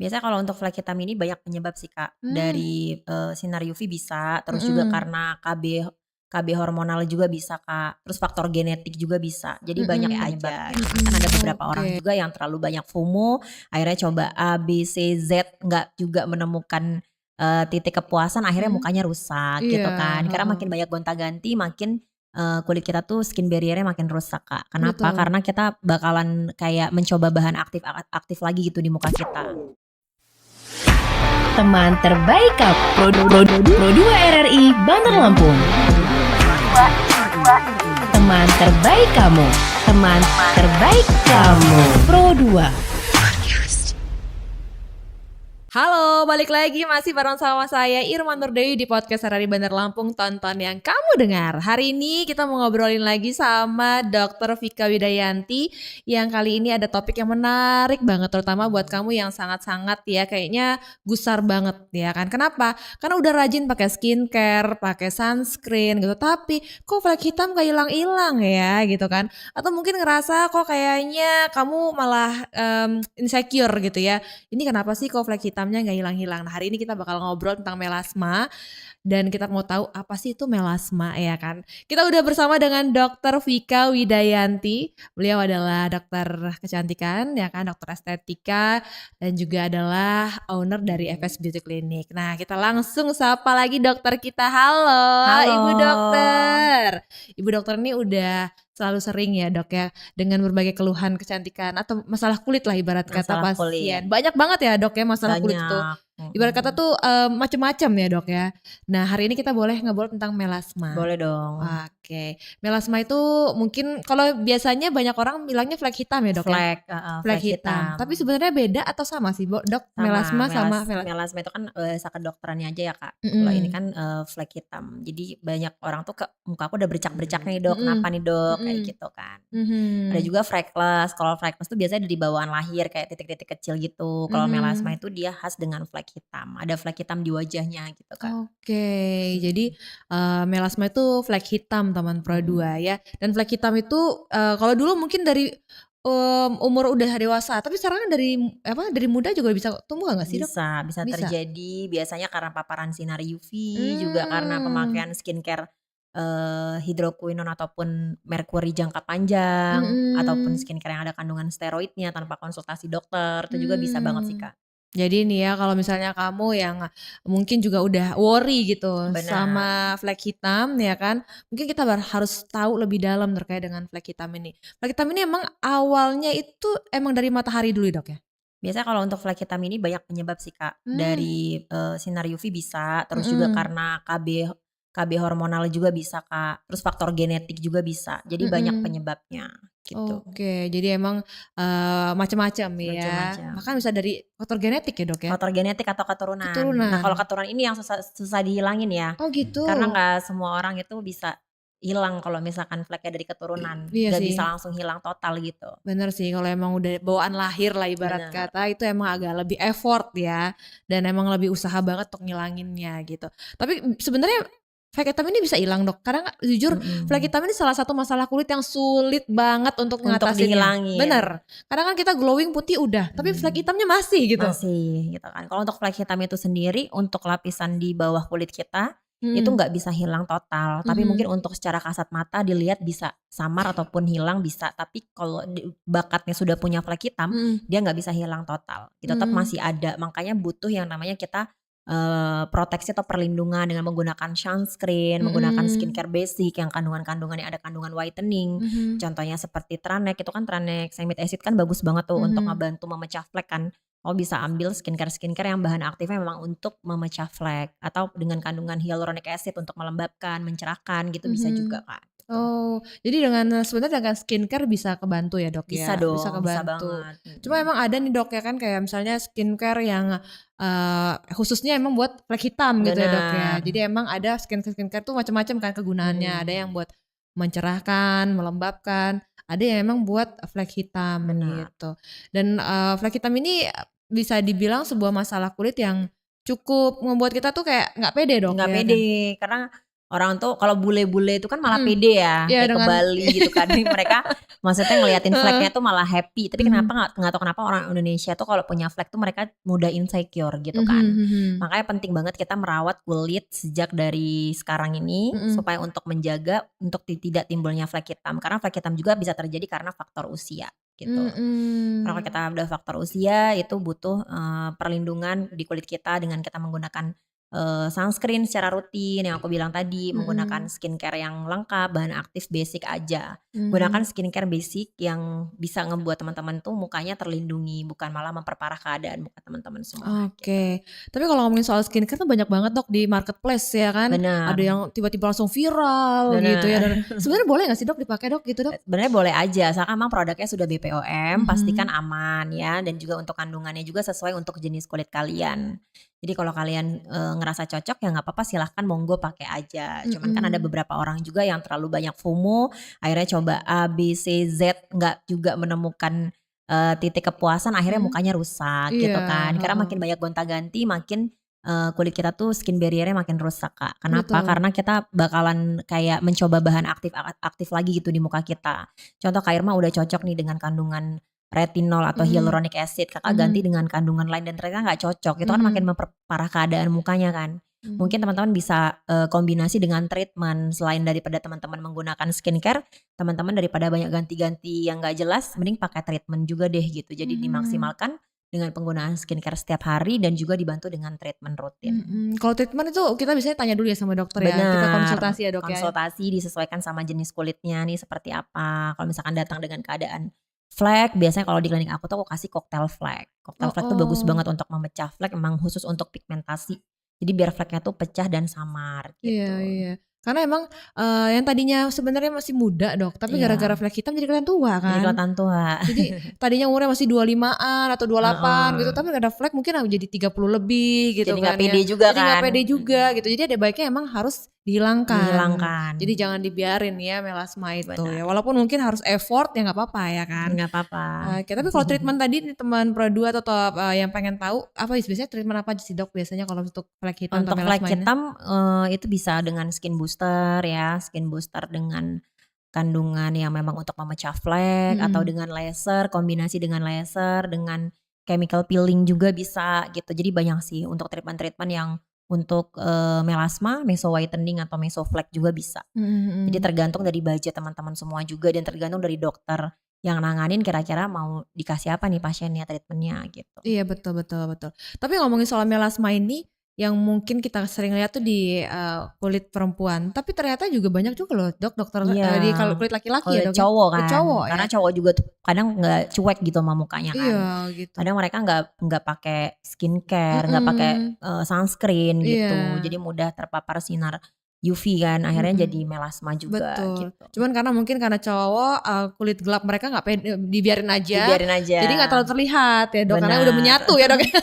Biasanya kalau untuk flek hitam ini banyak penyebab sih, Kak. Mmm, Dari, sinar UV bisa, terus juga mhm, karena KB hormonal juga bisa, Kak. Terus faktor genetik juga bisa. Jadi banyak mhm, penyebabnya. Kan ada mhm, beberapa orang oke, juga yang terlalu banyak FOMO, akhirnya coba A, B, C, Z, nggak juga menemukan, titik kepuasan, akhirnya mhm, mukanya rusak iya, gitu kan. Karena heeh, makin banyak gonta-ganti, makin, kulit kita tuh skin barrier-nya makin rusak, Kak. Kenapa? betul. Karena kita bakalan kayak mencoba bahan aktif aktif lagi gitu di muka kita. Teman terbaik Pro 2 RRI Bandar Lampung. Teman terbaik kamu. Teman terbaik kamu. Pro 2. Halo, balik lagi masih bareng sama saya Irman Nurdewi di podcast Harari Bandar Lampung, tonton yang kamu dengar. Hari ini kita mau ngobrolin lagi sama Dr. Vika Widayanti yang kali ini ada topik yang menarik banget terutama buat kamu yang sangat-sangat ya kayaknya gusar banget ya kan. Kenapa? Karena udah rajin pakai skincare, pakai sunscreen gitu, tapi kok flek hitam gak hilang-hilang ya gitu kan. Atau mungkin ngerasa kok kayaknya kamu malah insecure gitu ya. Ini kenapa sih kok flek hitamnya nggak hilang-hilang? Nah, hari ini kita bakal ngobrol tentang melasma dan kita mau tahu apa sih itu melasma ya kan. Kita udah bersama dengan Dr. Vika Widayanti. Beliau adalah dokter kecantikan ya kan, dokter estetika dan juga adalah owner dari FS Beauty Clinic. Nah, kita langsung sapa lagi dokter kita. Halo, Halo. Ibu dokter. Ibu dokter ini udah selalu sering ya dok ya dengan berbagai keluhan kecantikan atau masalah kulit lah ibarat kata Masalah kulit, pasien. Banyak banget ya dok ya masalah kulit itu. banyak, Ibarat kata mhm. tuh macem-macem ya dok ya. Nah hari ini kita boleh ngobrol tentang melasma. Boleh dong. Oke, melasma itu mungkin kalau biasanya banyak orang bilangnya flek hitam ya dok ya. Flek, heeh, Flek flek hitam. hitam. Tapi sebenarnya beda atau sama sih dok? Sama, Melasma sama melasma itu kan bahasa kedokterannya aja ya, Kak. Kalau ini Mm-mm. kan, flek hitam. Jadi banyak orang tuh, "Muka aku udah bercak-bercak nih, Dok, kenapa Mm-mm. nih, Dok?" Kayak Mm-mm. gitu kan. Ada Mhm. juga freckles, kalau freckles tuh biasanya dari bawaan lahir kayak titik-titik kecil gitu. Kalau melasma Mhm. itu dia khas dengan flek hitam, ada flek hitam di wajahnya gitu, Kak. Oke, jadi, Mhm, melasma itu flek hitam teman mhm. Pro 2 ya, dan flek hitam itu, kalau dulu mungkin dari, umur udah dewasa, tapi sekarang kan dari apa, dari muda juga bisa tumbuh nggak sih, Dok? Bisa bisa Bisa? terjadi biasanya karena paparan sinar UV, juga karena Mmm, pemakaian skincare, hidroquinone ataupun merkuri jangka panjang, ataupun mhm, skincare yang ada kandungan steroidnya tanpa konsultasi dokter, itu juga bisa banget sih, mmm. Kak. Jadi nih ya kalau misalnya kamu yang mungkin juga udah worry gitu Benar. sama flek hitam ya kan, mungkin kita harus tahu lebih dalam terkait dengan flek hitam ini. Flek hitam ini emang awalnya itu emang dari matahari dulu ya, Dok, ya? Biasanya kalau untuk flek hitam ini banyak penyebab sih, Kak. Mmm, Dari, sinar UV bisa, terus juga mhm, karena KB hormonal juga bisa, Kak. Terus faktor genetik juga bisa. Jadi banyak mhm. penyebabnya, gitu. Oke, jadi emang, macem-macem ya. Macam-macam. Bahkan bisa dari faktor genetik ya, Dok, ya? Faktor genetik atau keturunan. Nah, kalau Keturunan. keturunan ini yang susah susah dihilangin ya, Oh gitu? karena nggak semua orang itu bisa hilang kalau misalkan fleknya dari keturunan, Iya nggak sih, bisa langsung hilang total gitu. bener sih kalau emang udah bawaan lahir lah ibarat Bener. kata itu emang agak lebih effort ya, dan emang lebih usaha banget untuk ngilanginnya gitu. Tapi sebenarnya flek hitam ini bisa hilang, Dok? Karena jujur flek Mhm. hitam ini salah satu masalah kulit yang sulit banget untuk Untuk ngatasinnya. dihilangin, Bener, kadang kan kita glowing putih udah, tapi flek mhm, hitamnya masih gitu. masih gitu kan. Kalau untuk flek hitam itu sendiri, untuk lapisan di bawah kulit kita, itu Mhm, nggak bisa hilang total, tapi mungkin mhm, untuk secara kasat mata dilihat bisa samar ataupun hilang bisa, tapi kalau bakatnya sudah punya flek hitam, mhm, dia nggak bisa hilang total, tetap mmm, masih ada. Makanya butuh yang namanya kita, proteksi atau perlindungan dengan menggunakan sunscreen, menggunakan mhm, skincare basic yang kandungan-kandungannya ada kandungan whitening, mhm, contohnya seperti Tranek, itu kan Tranek Cyanide Acid kan bagus banget tuh untuk mhm. ngebantu memecah flek kan. Kamu bisa ambil skincare-skincare yang bahan aktifnya memang untuk memecah flek, atau dengan kandungan hyaluronic acid untuk melembabkan, mencerahkan gitu bisa juga, Mhm. Kak, gitu. Oh, jadi dengan sebenarnya dengan skincare bisa kebantu ya, Dok, Bisa ya? Bisa dong, bisa kebantu. banget, Cuma mhm. emang ada nih, Dok, ya kan kayak misalnya skincare yang, khususnya emang buat flek hitam gitu ya, Dok, ya. Bener, Jadi emang ada skincare tuh macam-macam kan kegunaannya. Ada yang mhm, buat mencerahkan, melembabkan, ada yang emang buat flek hitam benar, gitu. Dan, flek hitam ini bisa dibilang sebuah masalah kulit yang cukup membuat kita tuh kayak nggak pede, Dok, nggak ya pede kan? karena Orang tuh kalau bule-bule itu kan malah Mhm. pede ya, Iya kayak ke dengan Bali gitu kan. Mereka maksudnya ngeliatin heeh. flagnya tuh malah happy. Tapi Mhm. kenapa nggak tahu kenapa orang Indonesia tuh kalau punya flag tuh mereka mudah insecure gitu Mhm kan. mhm. Makanya penting banget kita merawat kulit sejak dari sekarang ini Mhm. supaya untuk menjaga untuk tidak timbulnya flek hitam. Karena flek hitam juga bisa terjadi karena faktor usia gitu. Kalau Mhm. kita udah faktor usia itu butuh perlindungan di kulit kita dengan kita menggunakan sunscreen secara rutin yang aku bilang tadi, menggunakan Mhm. skincare yang lengkap, bahan aktif basic aja. Gunakan Mmm. skincare basic yang bisa ngebuat teman-teman tuh mukanya terlindungi, bukan malah memperparah keadaan muka teman-teman semua gitu. Oke. Tapi kalau ngomongin soal skincare tuh banyak banget Dok di marketplace ya kan. Ada Bener yang tiba-tiba langsung viral gitu ya dan bener. sebenarnya boleh nggak sih Dok dipakai Dok gitu Dok? Sebenarnya boleh aja, asalkan memang produknya sudah BPOM, pastikan Mhm. aman ya, dan juga untuk kandungannya juga sesuai untuk jenis kulit kalian. Jadi kalau kalian ngerasa cocok ya nggak apa-apa, silahkan monggo pakai aja. Cuman kan ada Mhm. beberapa orang juga yang terlalu banyak FOMO, akhirnya coba A, B, C, Z, nggak juga menemukan titik kepuasan, akhirnya Mhm. mukanya rusak Iya, gitu kan. Karena heeh. makin banyak gonta-ganti, makin kulit kita tuh skin barrier-nya makin rusak, Kak. Kenapa? Betul. Karena kita bakalan kayak mencoba bahan aktif aktif lagi gitu di muka kita. Contoh Kak Irma udah cocok nih dengan kandungan retinol atau Mhm. hyaluronic acid, Kakak ganti Mhm. dengan kandungan lain dan ternyata nggak cocok, itu kan makin Mhm. memperparah keadaan mukanya kan. Mhm. Mungkin teman-teman bisa kombinasi dengan treatment, selain daripada teman-teman menggunakan skincare, teman-teman daripada banyak ganti-ganti yang nggak jelas, mending pakai treatment juga deh gitu. Jadi Mhm. dimaksimalkan dengan penggunaan skincare setiap hari dan juga dibantu dengan treatment rutin. Mhm. Kalau treatment itu kita biasanya tanya dulu ya sama dokter ya? Kita Benar, konsultasi ya Dok ya? konsultasi disesuaikan sama jenis kulitnya nih seperti apa. Kalau misalkan datang dengan keadaan flek, biasanya kalau di klinik aku tuh aku kasih cocktail flek. Cocktail Oh flek tuh bagus oh. banget untuk memecah flek, emang khusus untuk pigmentasi. Jadi biar fleknya tuh pecah dan samar Iya gitu. iya. Karena emang, yang tadinya sebenarnya masih muda Dok, tapi gara-gara Iya, flek hitam jadi kelihatan tua jadi kan? kelihatan tua. Jadi tadinya umurnya masih 25-an atau 28 gitu, Heeh. tapi karena flek mungkin jadi 30 lebih gitu Jadi nggak kan ya. pede juga Jadi nggak kan. pede juga gitu. Jadi ada baiknya emang harus dihilangkan. Dihilangkan. Jadi jangan dibiarin ya melasma itu ya. Benar, Walaupun mungkin harus effort ya nggak apa-apa ya kan. nggak apa-apa. Oke, tapi kalau treatment tadi nih teman Pro2 atau yang pengen tahu apa biasanya treatment apa aja sih Dok biasanya kalau untuk flek hitam atau Untuk flek melasma ini? hitam itu bisa dengan skin booster ya, skin booster dengan kandungan yang memang untuk memecah flek atau Mhm. dengan laser, kombinasi dengan laser, dengan chemical peeling juga bisa gitu. Jadi banyak sih untuk treatment-treatment yang untuk melasma, meso whitening atau meso flek juga bisa. Mhm Jadi mhm. tergantung dari budget teman-teman semua juga dan tergantung dari dokter yang nanganin kira-kira mau dikasih apa nih pasiennya treatmentnya gitu. Iya betul betul betul. Tapi ngomongin soal melasma ini, yang mungkin kita sering lihat tuh di, kulit perempuan, tapi ternyata juga banyak juga loh Dok, dokter, Iya, di kalau kulit laki-laki ya kulit Dok ya? cowok Kulit kan, cowok ya? karena cowok juga tuh kadang nggak cuek gitu sama mukanya kan. Iya gitu. Kadang mereka nggak pakai skincare, nggak pakai Mhm, sunscreen iya, gitu, jadi mudah terpapar sinar UV kan, akhirnya jadi mhm, melasma juga betul. gitu. Cuman karena mungkin karena cowok, kulit gelap mereka nggak dibiarin aja, Dibiarin aja, jadi nggak terlalu terlihat ya Dok, karena udah benar, menyatu ya Dok ya.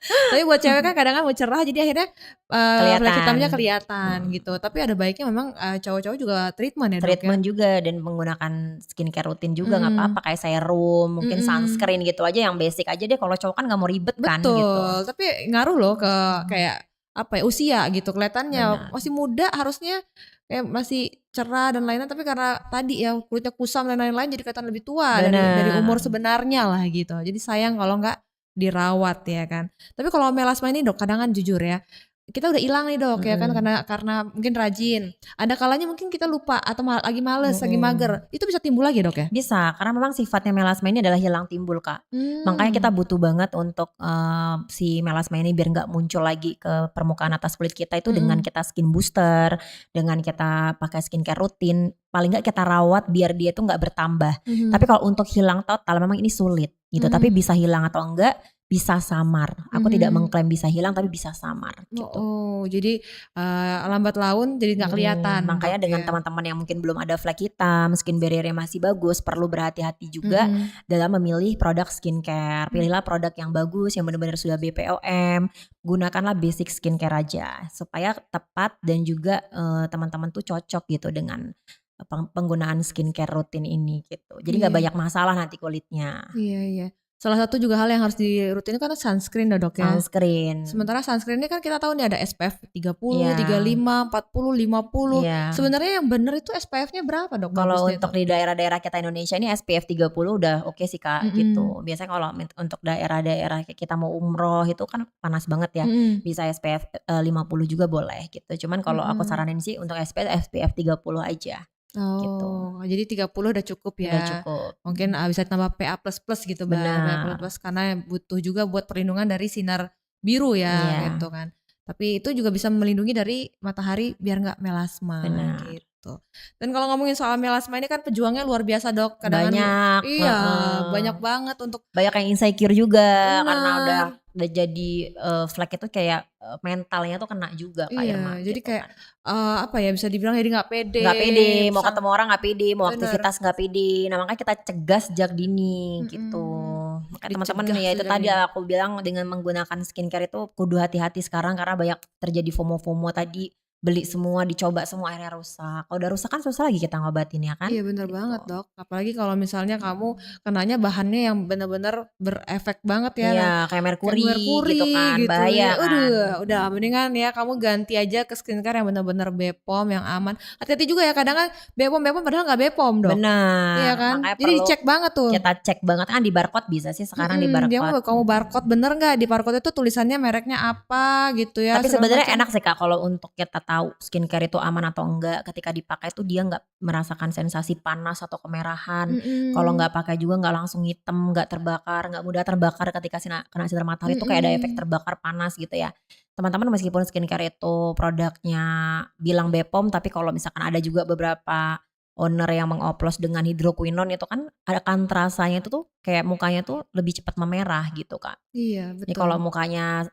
Tapi buat cewek kan kadang kan mau cerah jadi akhirnya, flek hitamnya kelihatan. kelihatan Mhm. gitu. Tapi ada baiknya memang, cowok-cowok juga treatment ya Dok ya? Treatment juga dan menggunakan skincare rutin juga nggak apa-apa, Mhm, kayak serum, mungkin mhm. sunscreen gitu aja yang basic aja deh, kalau cowok kan nggak mau ribet kan gitu. Betul, tapi ngaruh loh ke Mhm, kayak, apa ya, usia gitu, kelihatannya benar, masih muda harusnya kayak masih cerah dan lain-lain, tapi karena tadi ya kulitnya kusam dan lain-lain jadi kelihatan lebih tua dari umur benar. sebenarnya lah gitu. Jadi sayang kalau nggak dirawat ya kan. Tapi kalau melasma ini Dok, kadang kan jujur ya, kita udah hilang nih Dok ya kan Mhm, karena mungkin rajin, ada kalanya mungkin kita lupa atau lagi males, lagi mhm. mager, itu bisa timbul lagi Dok ya? Bisa, karena memang sifatnya melasma ini adalah hilang timbul, Kak. Makanya kita Mmm, butuh banget untuk si melasma ini biar nggak muncul lagi ke permukaan atas kulit kita itu dengan mhm, kita skin booster, dengan kita pakai skincare rutin, paling nggak kita rawat biar dia tuh nggak bertambah. Tapi mhm, kalau untuk hilang total memang ini sulit gitu, tapi mhm, bisa hilang atau enggak, bisa samar. Aku tidak mhm. mengklaim bisa hilang, tapi bisa samar Oh gitu. oh, jadi, lambat laun jadi nggak kelihatan Dok Makanya dengan ya? teman-teman yang mungkin belum ada flek hitam, skin barrier-nya masih bagus, perlu berhati-hati juga Mhm, dalam memilih produk skincare. mmm, Pilihlah produk yang bagus, yang benar-benar sudah BPOM, gunakanlah basic skincare aja supaya tepat dan juga teman-teman tuh cocok gitu dengan penggunaan skincare rutin ini gitu. Jadi nggak iya banyak masalah nanti kulitnya. iya iya. salah satu juga hal yang harus dirutin kan sunscreen ya dok ya. Sunscreen. Sementara sunscreen ini kan kita tahu nih ada SPF 30, Iya. 35, 40, 50. Iya. Sebenarnya yang bener itu SPF-nya berapa dok? Kalau bagusnya untuk itu? di daerah-daerah kita Indonesia ini SPF 30 udah oke sih Kak, gitu. Biasanya kalau untuk daerah-daerah kayak kita mau umroh itu kan panas banget ya, Mm-mm. bisa SPF 50 juga boleh gitu. Cuman kalau aku saranin sih untuk SPF 30 aja gitu, Oh, jadi 30 udah cukup udah ya. cukup. Mungkin bisa tambah PA++ gitu PA++ Benar, karena butuh juga buat perlindungan dari sinar biru ya iya, gitu kan. Tapi itu juga bisa melindungi dari matahari biar nggak melasma benar. gitu. Dan kalau ngomongin soal melasma ini kan pejuangnya luar biasa dok. Kadang Banyak, iya banyak banget untuk banyak yang insecure juga karena udah benar. jadi flek itu kayak mentalnya tuh kena juga Kak Irma Iya, jadi gitu kayak kan. apa ya bisa dibilang jadi nggak pede, Nggak pede, mau sang ketemu orang nggak pede, mau bener. aktivitas nggak pede. Nah makanya kita cegah sejak dini gitu. Mm-mm. Makanya teman-teman Dicegah ya itu sejak tadi dini. aku bilang dengan menggunakan skincare itu kudu hati-hati sekarang karena banyak terjadi FOMO-FOMO tadi. Beli semua, dicoba semua akhirnya rusak. Kalau udah rusak kan susah lagi kita ngobatin ya kan? Iya bener Gitu. banget dok. Apalagi kalau misalnya kamu kenanya bahannya yang bener-bener berefek banget ya. Iya Nah, kayak kayak merkuri gitu merkuri kan, gitu bahaya ya. kan. Udah mendingan ya kamu ganti aja ke skincare yang bener-bener Bepom yang aman. Hati-hati juga ya kadang kan Bepom padahal nggak Bepom dok. Iya Benar, kan? makanya Jadi perlu dicek banget tuh. kita cek banget kan di barcode bisa sih sekarang di Dia mau barcode. kamu barcode bener nggak di barcode itu tulisannya mereknya apa gitu ya Tapi segala sebenarnya macam. enak sih Kak kalau untuk kita tahu skincare itu aman atau enggak ketika dipakai tuh dia nggak merasakan sensasi panas atau kemerahan. Kalau Mm-mm. nggak pakai juga nggak langsung hitam, nggak terbakar, nggak mudah terbakar ketika kena sinar matahari tuh kayak ada efek Mm-mm. terbakar panas gitu ya. Teman-teman meskipun skincare itu produknya bilang Bepom tapi kalau misalkan ada juga beberapa owner yang mengoplos dengan hidroquinone itu kan akan terasanya itu tuh kayak mukanya tuh lebih cepat memerah gitu Kak. Iya Jadi betul. kalau mukanya,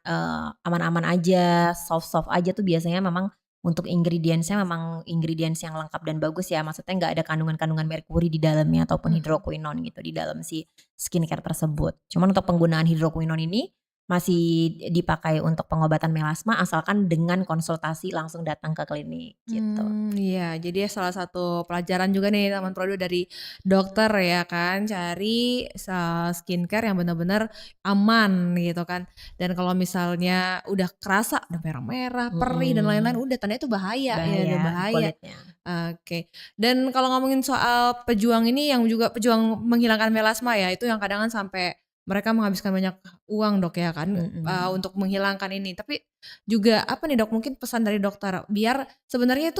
aman-aman aja, soft-soft aja tuh biasanya memang untuk ingredients-nya memang ingredients yang lengkap dan bagus ya, maksudnya nggak ada kandungan-kandungan merkuri di dalamnya ataupun hidroquinone gitu di dalam si skincare tersebut. Cuman untuk penggunaan hidroquinone ini masih dipakai untuk pengobatan melasma asalkan dengan konsultasi langsung datang ke klinik gitu. Iya, jadi salah satu pelajaran juga nih teman Prodo dari dokter ya kan, cari skincare yang benar-benar aman gitu kan. Dan kalau misalnya udah kerasa, udah merah-merah, perih dan lain-lain, Mhm, udah tanda itu bahaya, ya udah bahaya di bahaya. kulitnya. Oke. Dan kalau ngomongin soal pejuang ini yang juga pejuang menghilangkan melasma ya, itu yang kadang kan sampai mereka menghabiskan banyak uang dok ya kan Mhm. untuk menghilangkan ini. Tapi juga apa nih dok, mungkin pesan dari dokter biar sebenarnya itu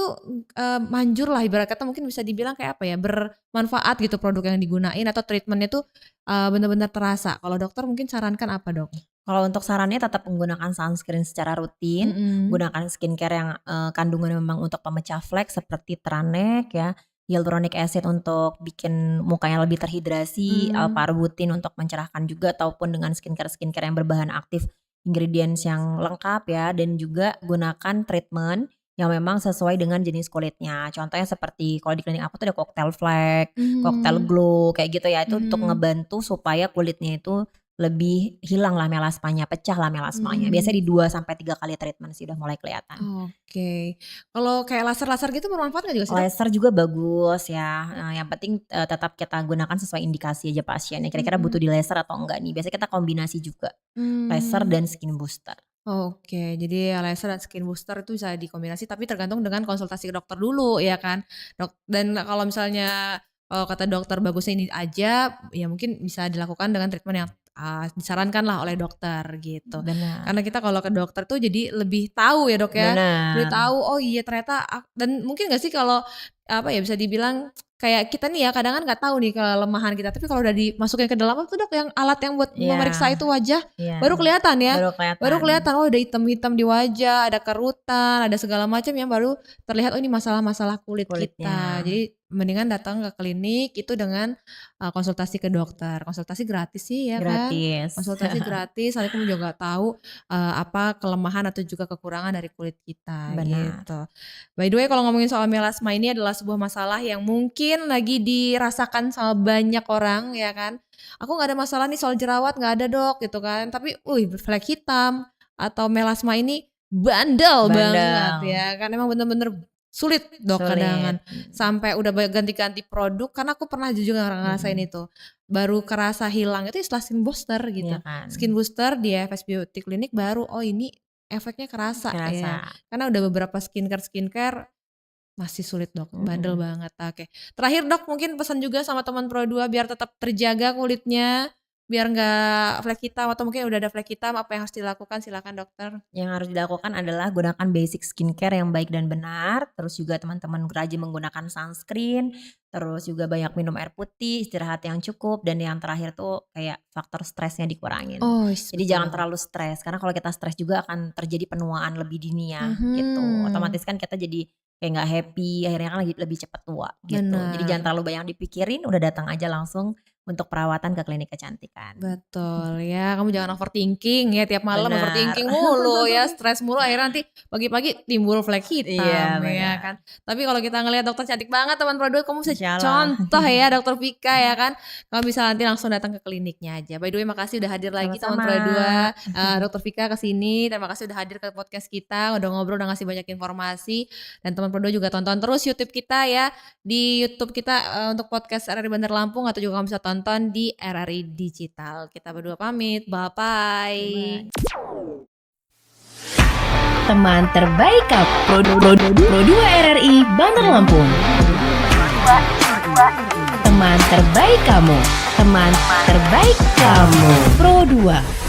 manjur lah ibarat kata mungkin bisa dibilang kayak apa ya, bermanfaat gitu produk yang digunain atau treatmentnya tuh benar-benar terasa. Kalau dokter mungkin sarankan apa dok? Kalau untuk sarannya tetap menggunakan sunscreen secara rutin, Mm-mm. gunakan skincare yang kandungannya memang untuk pemecah flek seperti Tranek ya, hyaluronic acid untuk bikin mukanya lebih terhidrasi, Mm. L-Carbutin untuk mencerahkan juga ataupun dengan skincare-skincare yang berbahan aktif ingredients yang lengkap ya dan juga gunakan treatment yang memang sesuai dengan jenis kulitnya. Contohnya seperti kalau di klinik aku tuh ada cocktail flek, cocktail Mm. glow kayak gitu ya. Itu untuk Mm. ngebantu supaya kulitnya itu lebih hilang lah melasmanya, pecah lah melasmanya. Mm. Biasanya di 2 sampai 3 kali treatment sih udah mulai kelihatan. Oke. Kalau kayak laser-laser gitu bermanfaat nggak juga sih dok? Laser juga bagus ya, yang penting, tetap kita gunakan sesuai indikasi aja pasiennya, kira-kira butuh Mm-mm. di laser atau enggak nih. Biasanya kita kombinasi juga, laser Hmm. dan skin booster. Oke, jadi laser dan skin booster itu bisa dikombinasi tapi tergantung dengan konsultasi ke dokter dulu ya kan, Dok. Dan kalau misalnya kata dokter bagusnya ini aja, ya mungkin bisa dilakukan dengan treatment yang disarankan lah oleh dokter gitu. Benar, Karena kita kalau ke dokter tuh jadi lebih tahu ya dok ya, lebih benar. tahu oh iya ternyata dan mungkin nggak sih kalau apa ya bisa dibilang kayak kita nih ya kadang kan nggak tahu nih kelemahan kita, tapi kalau udah dimasukin ke dalam tuh dok yang alat yang buat Iya, memeriksa itu wajah iya, baru kelihatan ya. baru Baru kelihatan kelihatan, oh udah hitam-hitam di wajah, ada kerutan, ada segala macam yang baru terlihat, oh ini masalah-masalah kulit kita. kulitnya. Jadi mendingan datang ke klinik itu dengan konsultasi ke dokter. Konsultasi gratis sih ya kan? Gratis. Konsultasi gratis, soalnya kamu juga tahu apa kelemahan atau juga kekurangan dari kulit kita Benar. gitu. By the way kalau ngomongin soal melasma ini adalah sebuah masalah yang mungkin lagi dirasakan sama banyak orang ya kan? Aku nggak ada masalah nih soal jerawat, nggak ada dok gitu kan. Tapi, flek hitam atau melasma ini bandel banget Bandel. ya kan. Emang bener-bener sulit dok Sulit. kadang sampai udah ganti-ganti produk karena aku pernah juga ngerasain itu baru kerasa hilang itu setelah skin booster gitu. Iya kan. Skin booster di FS Beauty Clinic baru oh ini efeknya kerasa ya. Karena udah beberapa skincare masih sulit dok, bandel banget. Oke. Terakhir dok mungkin pesan juga sama teman Pro 2 biar tetap terjaga kulitnya, biar nggak flek hitam atau mungkin udah ada flek hitam apa yang harus dilakukan silakan dokter. Yang harus dilakukan adalah gunakan basic skincare yang baik dan benar. Terus juga teman-teman rajin menggunakan sunscreen. Terus juga banyak minum air putih, istirahat yang cukup. Dan yang terakhir tuh kayak faktor stresnya dikurangin. Oh, Jadi jangan terlalu stres. Karena kalau kita stres juga akan terjadi penuaan lebih dini ya gitu. Otomatis kan kita jadi kayak gak happy. Akhirnya kan lebih cepat tua gitu. Benar. Jadi jangan terlalu banyak dipikirin. Udah datang aja langsung untuk perawatan ke klinik kecantikan. Betul ya, kamu jangan overthinking ya tiap malam Benar. overthinking mulu ya, stres mulu akhirnya nanti pagi-pagi timbul flek hitam Iya, ya benar. kan. Tapi kalau kita ngelihat dokter cantik banget teman Pro 2 kamu bisa Insya Allah. contoh ya dokter Vika ya kan. Kamu bisa nanti langsung datang ke kliniknya aja. By the way makasih udah hadir lagi teman Pro 2. Dokter Vika kesini, terima kasih udah hadir ke podcast kita, udah ngobrol, udah ngasih banyak informasi. Dan teman Pro 2 juga tonton terus YouTube kita ya. Di YouTube kita untuk podcast RRI Bandar Lampung atau juga kamu bisa tonton di RRI Digital. Kita berdua pamit, bye-bye. Teman terbaik kamu. Pro 2 RRI Bandar Lampung. Teman terbaik kamu. Teman terbaik kamu. Pro 2.